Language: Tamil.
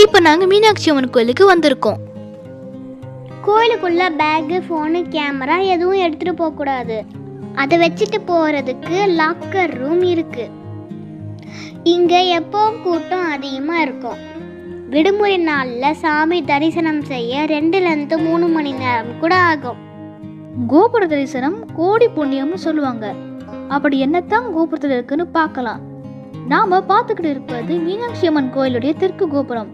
இப்போ நாங்கள் மீனாட்சி அம்மன் கோயிலுக்கு வந்திருக்கோம். கோயிலுக்குள்ள பேக்கு, ஃபோனு, கேமரா எதுவும் எடுத்துட்டு போகக்கூடாது. அதை வச்சுட்டு போறதுக்கு லாக்கர் ரூம் இருக்கு. இங்க எப்பவும் கூட்டம் அதிகமா இருக்கும். விடுமுறை நாள்ல சாமி தரிசனம் செய்ய 2-3 மணி நேரம் கூட ஆகும். கோபுர தரிசனம் கோடி புண்ணியம்னு சொல்லுவாங்க. அப்படி என்னத்தான் கோபுரத்தில் இருக்குன்னு பார்க்கலாம். நாம பார்த்துக்கிட்டு இருப்பது மீனாட்சி அம்மன் கோயிலுடைய தெற்கு கோபுரம்.